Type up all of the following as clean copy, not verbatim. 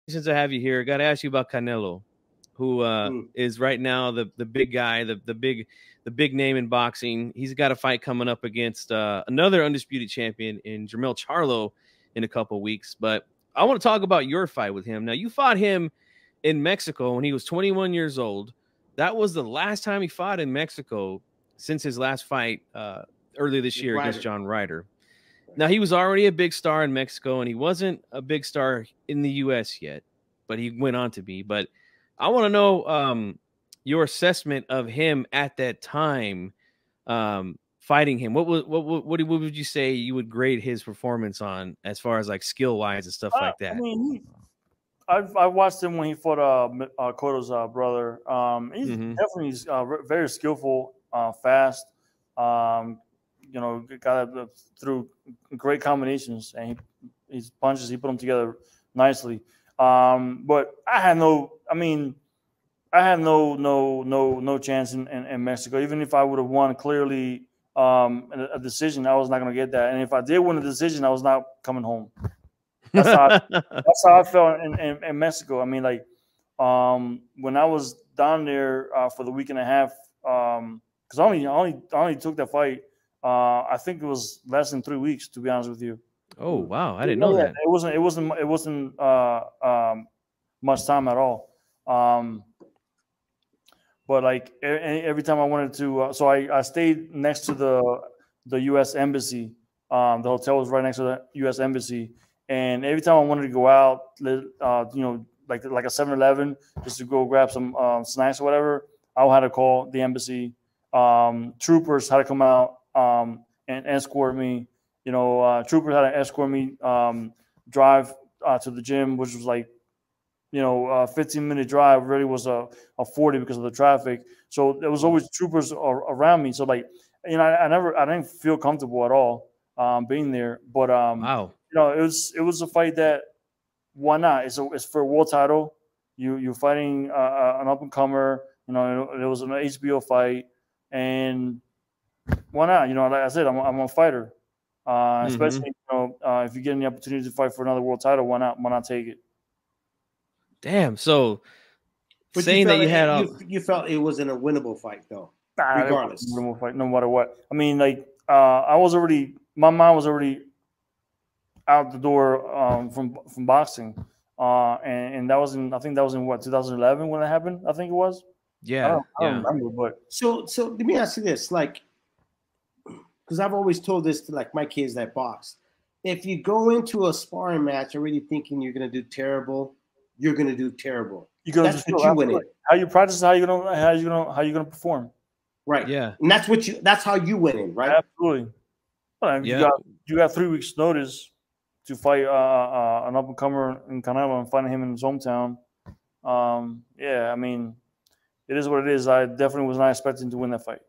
since I have you here, I got to ask you about Canelo, who Mm. is right now the big guy, the big name in boxing. He's got a fight coming up against another undisputed champion in Jermell Charlo in a couple weeks. But I want to talk about your fight with him. Now, you fought him in Mexico when he was 21 years old. That was the last time he fought in Mexico since his last fight earlier this year against Ryder. John Ryder. Now, he was already a big star in Mexico, and he wasn't a big star in the U.S. yet, but he went on to be. But I want to know your assessment of him at that time, fighting him. What would you say you would grade his performance on as far as like skill wise and stuff like I that? mean, I watched him when he fought Cotto's brother. He's definitely very skillful, fast. You know, got through great combinations, and his punches, he put them together nicely. But I had no chance in Mexico. Even if I would have won clearly a decision, I was not going to get that. And if I did win a decision, I was not coming home. That's how I felt in Mexico. I mean, like when I was down there for the week and a half, because I only took that fight. I think it was less than 3 weeks, to be honest with you. Oh wow, I didn't know that. It wasn't much time at all. But like every time I wanted to, so I stayed next to the U.S. embassy. The hotel was right next to the U.S. embassy, and every time I wanted to go out, you know, like a 7-Eleven, just to go grab some snacks or whatever, I had to call the embassy. Troopers had to come out and escort me. You know, troopers had to escort me, drive to the gym, which was like, you know, 15-minute drive really was a 40 because of the traffic. So there was always troopers around me. So like, you know, I didn't feel comfortable at all being there. But Wow, you know, it was a fight that, why not? It's for a world title. You're fighting an up and comer. You know, it was an HBO fight, and why not? You know, like I said, I'm a fighter. Especially, you know, if you get any opportunity to fight for another world title, why not? Why not take it? damn. So But saying that you had you felt it wasn't a winnable fight though, Nah, regardless. fight, no matter what. I mean, like my mind was already out the door from boxing, and that was I think that was in what, 2011 when it happened. I think it was. yeah, I don't remember, but So let me ask you this, like, because I've always told this to like my kids that box. If you go into a sparring match already thinking you're gonna do terrible, you're gonna do terrible. That's what you win in. How you practice, how you gonna perform. Right. Yeah. And that's how you win in, right? Absolutely. Well, Yeah. you got 3 weeks notice to fight an up and comer in Canelo and fighting him in his hometown. Yeah, I mean, it is what it is. I definitely was not expecting to win that fight.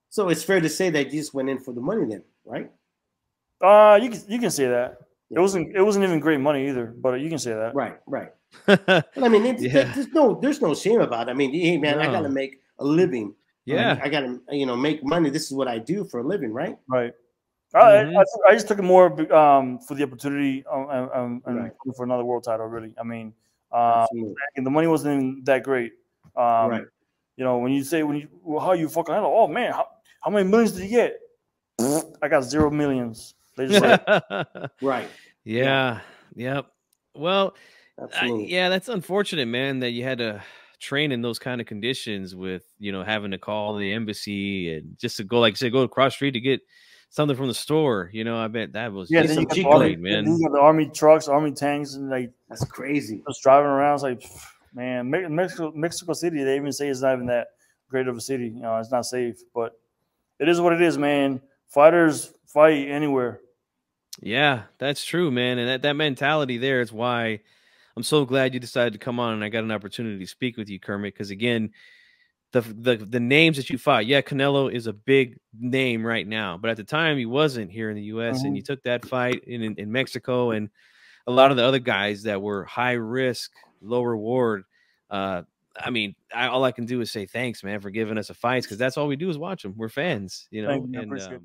So it's fair to say that you just went in for the money then, right? You can say that. It wasn't even great money either, but you can say that. Right. But I mean, Yeah. there's no shame about it. I mean, hey man, I gotta make a living. Yeah. I gotta make money. This is what I do for a living, right? Right. I just took it more for the opportunity and for another world title. Really, I mean, the money wasn't even that great. Right. You know, when you say how you fucking handle? Oh man, how many millions did you get? I got 0 millions. They just right. Yeah. Yep. Well, absolutely. Yeah, that's unfortunate, man, that you had to train in those kind of conditions with, you know, having to call the embassy and just to go, like, say, go across the street to get something from the store. You know, I bet that was then you got man. You got the army trucks, army tanks, and like that's crazy. Just driving around, it's like, man, Mexico City. They even say it's not even that great of a city. You know, it's not safe, but it is what it is, man. Fighters fight anywhere. Yeah, that's true, man. And that mentality there is why I'm so glad you decided to come on and I got an opportunity to speak with you, Kermit. Because again, the names that you fought, yeah, Canelo is a big name right now, but at the time he wasn't here in the U.S. And you took that fight in Mexico, and a lot of the other guys that were high risk, low reward. I mean, all I can do is say thanks, man, for giving us a fight, because that's all we do is watch them. We're fans, you know. Thank you, I appreciate it.